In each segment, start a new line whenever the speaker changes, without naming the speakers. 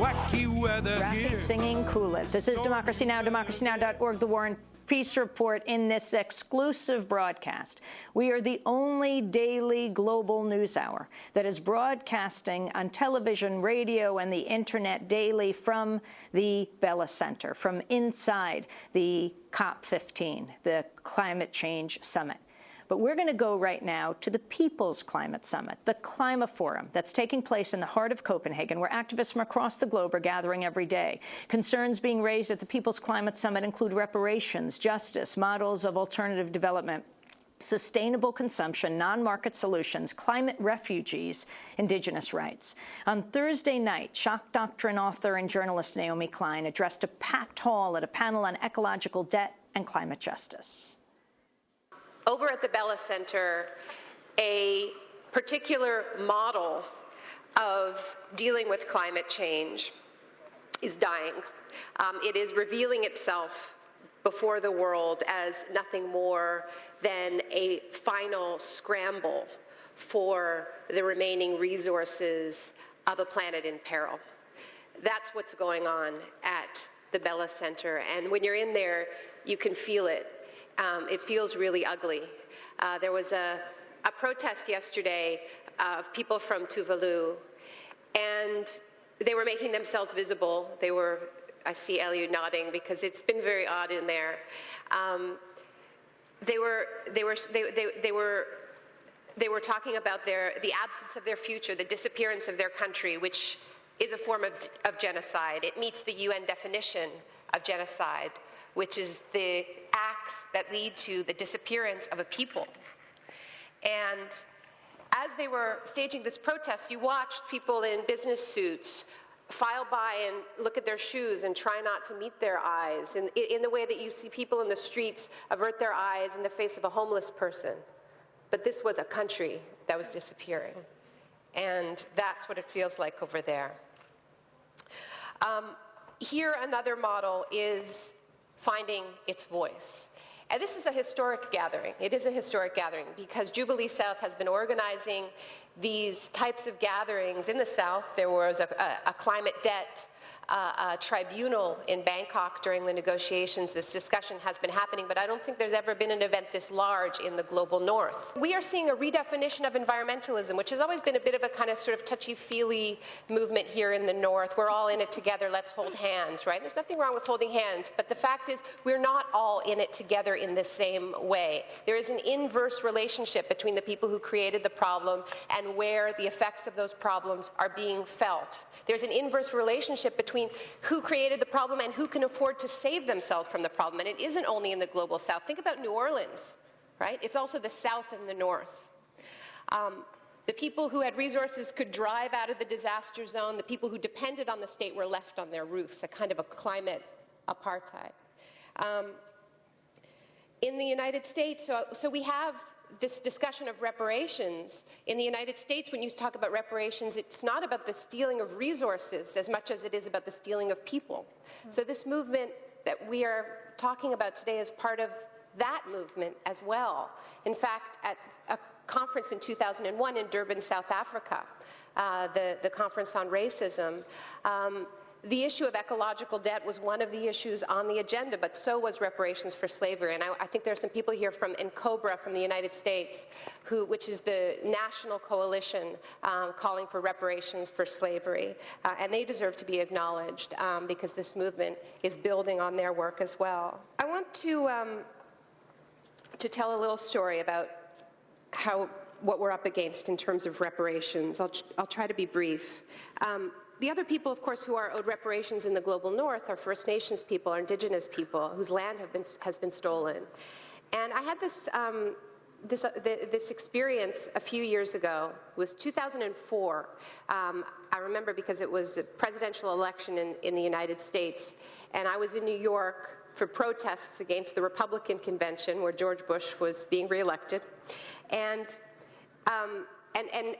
wacky weather
Rafi
here.
singing Cool It. This is Democracy Now!, democracynow.org, The War and Peace Report. In this exclusive broadcast, we are the only daily global news hour that is broadcasting on television, radio, and the internet daily from the Bella Center, from inside the COP15, the Climate Change Summit. But we're going to go right now to the People's Climate Summit, the Klimaforum, that's taking place in the heart of Copenhagen, where activists from across the globe are gathering every day. Concerns being raised at the People's Climate Summit include reparations, justice, models of alternative development, sustainable consumption, non-market solutions, climate refugees, indigenous rights. On Thursday night, shock doctrine author and journalist Naomi Klein addressed a packed hall at a panel on ecological debt and climate justice.
Over at the Bella Center, a particular model of dealing with climate change is dying. It is revealing itself before the world as nothing more than a final scramble for the remaining resources of a planet in peril. That's what's going on at the Bella Center, and when you're in there, you can feel it. It feels really ugly. There was a protest yesterday of people from Tuvalu, and they were making themselves visible. They were, I see Eliud nodding because it's been very odd in there. They were talking about the absence of their future, the disappearance of their country, which is a form of genocide. It meets the UN definition of genocide, which is the acts that lead to the disappearance of a people. And as they were staging this protest, you watched people in business suits file by and look at their shoes and try not to meet their eyes, in the way that you see people in the streets avert their eyes in the face of a homeless person. But this was a country that was disappearing. And that's what it feels like over there. Here, another model is finding its voice. And this is a historic gathering. It is a historic gathering because Jubilee South has been organizing these types of gatherings in the South. There was a climate debt tribunal in Bangkok during the negotiations. This discussion has been happening, but I don't think there's ever been an event this large in the global north. We are seeing a redefinition of environmentalism, which has always been a bit of a kind of sort of touchy-feely movement here in the north. We're all in it together, let's hold hands, right? There's nothing wrong with holding hands, but the fact is we're not all in it together in the same way. There is an inverse relationship between the people who created the problem and where the effects of those problems are being felt. There's an inverse relationship between who created the problem and who can afford to save themselves from the problem. And it isn't only in the global south. Think about New Orleans, right? It's also the south and the north. The people who had resources could drive out of the disaster zone. The people who depended on the state were left on their roofs, a kind of a climate apartheid. In the United States, so we have this discussion of reparations. In the United States, when you talk about reparations, it's not about the stealing of resources as much as it is about the stealing of people. So this movement that we are talking about today is part of that movement as well. In fact, at a conference in 2001 in Durban, South Africa, the conference on racism, the issue of ecological debt was one of the issues on the agenda, but so was reparations for slavery. And I think there are some people here from NCOBRA from the United States, which is the national coalition calling for reparations for slavery. And they deserve to be acknowledged because this movement is building on their work as well. I want to tell a little story about what we're up against in terms of reparations. I'll try to be brief. The other people, of course, who are owed reparations in the global north are First Nations people, are indigenous people whose land has been stolen. And I had this experience a few years ago. It was 2004. I remember because it was a presidential election in the United States, and I was in New York for protests against the Republican convention where George Bush was being reelected. And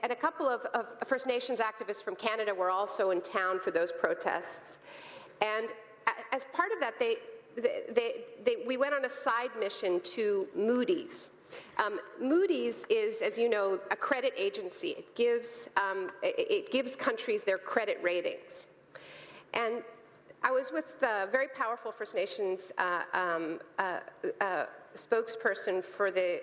a couple of First Nations activists from Canada were also in town for those protests. And as part of that, we went on a side mission to Moody's. Moody's is, as you know, a credit agency. It gives countries their credit ratings. And I was with a very powerful First Nations spokesperson for the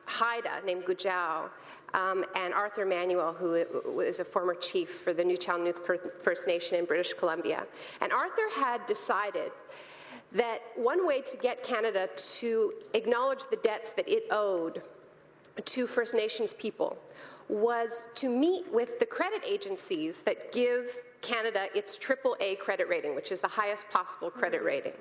Haida named Gujau, and Arthur Manuel, who is a former chief for the Nuu-chah-nulth First Nation in British Columbia. And Arthur had decided that one way to get Canada to acknowledge the debts that it owed to First Nations people was to meet with the credit agencies that give Canada its AAA credit rating, which is the highest possible credit rating,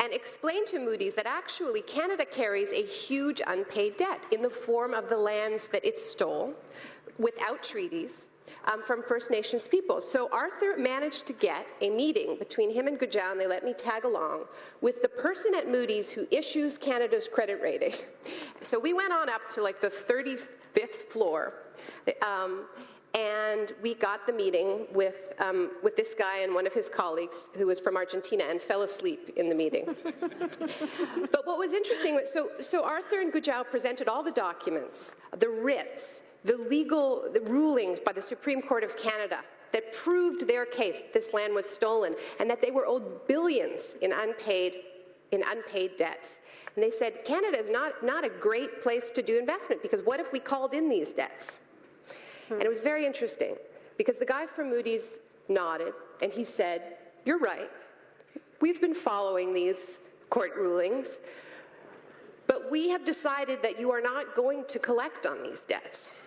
and explain to Moody's that actually Canada carries a huge unpaid debt in the form of the lands that it stole without treaties from First Nations people. So Arthur managed to get a meeting between him and Gujau, and they let me tag along, with the person at Moody's who issues Canada's credit rating. So we went on up to like the 35th floor, and we got the meeting with this guy and one of his colleagues who was from Argentina and fell asleep in the meeting. But what was interesting was, so Arthur and Gujau presented all the documents, the writs, the legal rulings by the Supreme Court of Canada that proved their case that this land was stolen and that they were owed billions in unpaid debts. And they said, Canada is not a great place to do investment, because what if we called in these debts? And it was very interesting, because the guy from Moody's nodded and he said, you're right, we've been following these court rulings, but we have decided that you are not going to collect on these debts.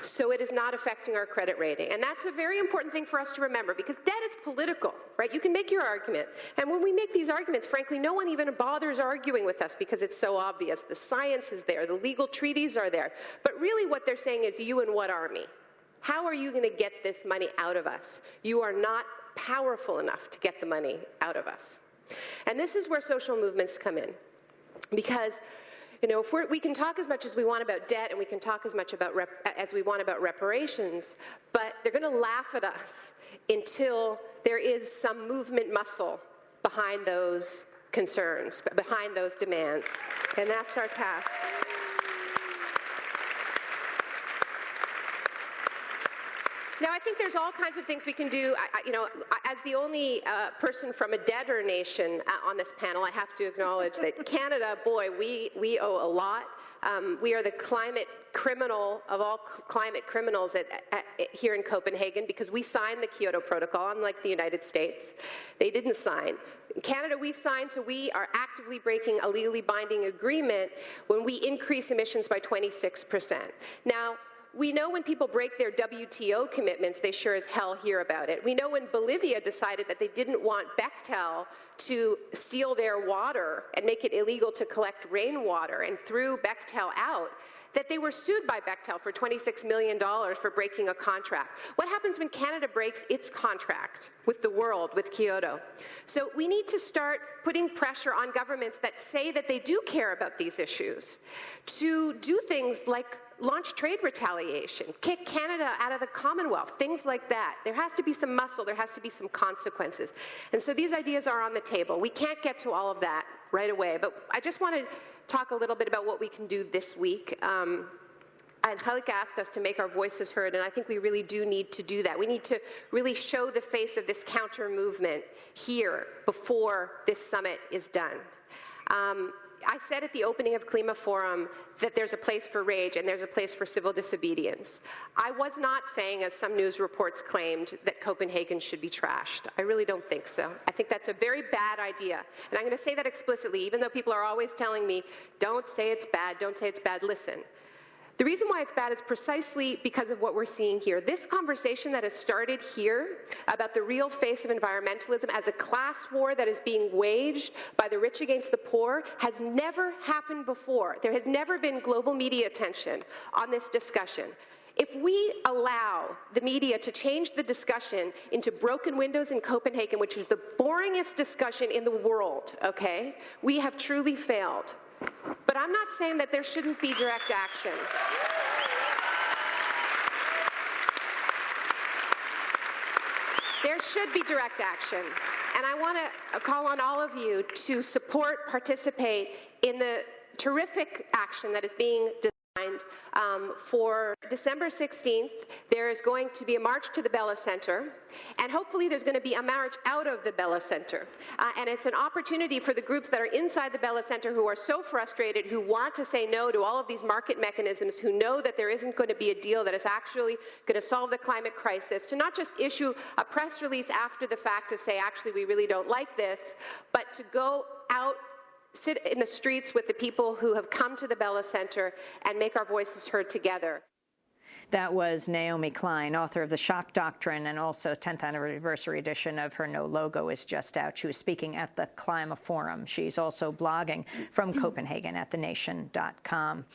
So it is not affecting our credit rating. And that's a very important thing for us to remember, because debt is political, right? You can make your argument. And when we make these arguments, frankly, no one even bothers arguing with us because it's so obvious. The science is there, the legal treaties are there. But really what they're saying is, you and what army? How are you going to get this money out of us? You are not powerful enough to get the money out of us. And this is where social movements come in. Because if we can talk as much as we want about debt, and we can talk as much as we want about reparations, but they're going to laugh at us until there is some movement muscle behind those concerns, behind those demands. And that's our task. Now, I think there's all kinds of things we can do. As the only person from a debtor nation on this panel, I have to acknowledge that Canada, boy, we owe a lot. We are the climate criminal of all climate criminals here in Copenhagen, because we signed the Kyoto Protocol, unlike the United States. They didn't sign. In Canada, we signed, so we are actively breaking a legally binding agreement when we increase emissions by 26%. Now, we know when people break their WTO commitments, they sure as hell hear about it. We know when Bolivia decided that they didn't want Bechtel to steal their water and make it illegal to collect rainwater, and threw Bechtel out, that they were sued by Bechtel for $26 million for breaking a contract. What happens when Canada breaks its contract with the world, with Kyoto? So we need to start putting pressure on governments that say that they do care about these issues to do things like launch trade retaliation, kick Canada out of the Commonwealth, things like that. There has to be some muscle, there has to be some consequences. And so these ideas are on the table. We can't get to all of that right away, but I just want to talk a little bit about what we can do this week. Angelica asked us to make our voices heard, and I think we really do need to do that. We need to really show the face of this counter movement here before this summit is done. I said at the opening of Klimaforum that there's a place for rage and there's a place for civil disobedience. I was not saying, as some news reports claimed, that Copenhagen should be trashed. I really don't think so. I think that's a very bad idea. And I'm going to say that explicitly, even though people are always telling me, don't say it's bad, don't say it's bad. Listen. The reason why it's bad is precisely because of what we're seeing here. This conversation that has started here about the real face of environmentalism as a class war that is being waged by the rich against the poor has never happened before. There has never been global media attention on this discussion. If we allow the media to change the discussion into broken windows in Copenhagen, which is the boringest discussion in the world, okay, we have truly failed. But I'm not saying that there shouldn't be direct action. There should be direct action. And I want to call on all of you to support, participate in the terrific action that is being For December 16th, there is going to be a march to the Bella Center, and hopefully there's going to be a march out of the Bella Center. And it's an opportunity for the groups that are inside the Bella Center who are so frustrated, who want to say no to all of these market mechanisms, who know that there isn't going to be a deal that is actually going to solve the climate crisis, to not just issue a press release after the fact to say, actually, we really don't like this, but to go out, sit in the streets with the people who have come to the Bella Center and make our voices heard together.
That was Naomi Klein, author of The Shock Doctrine, and also 10th anniversary edition of her No Logo is just out. She was speaking at the Klimaforum. She's also blogging from Copenhagen at thenation.com.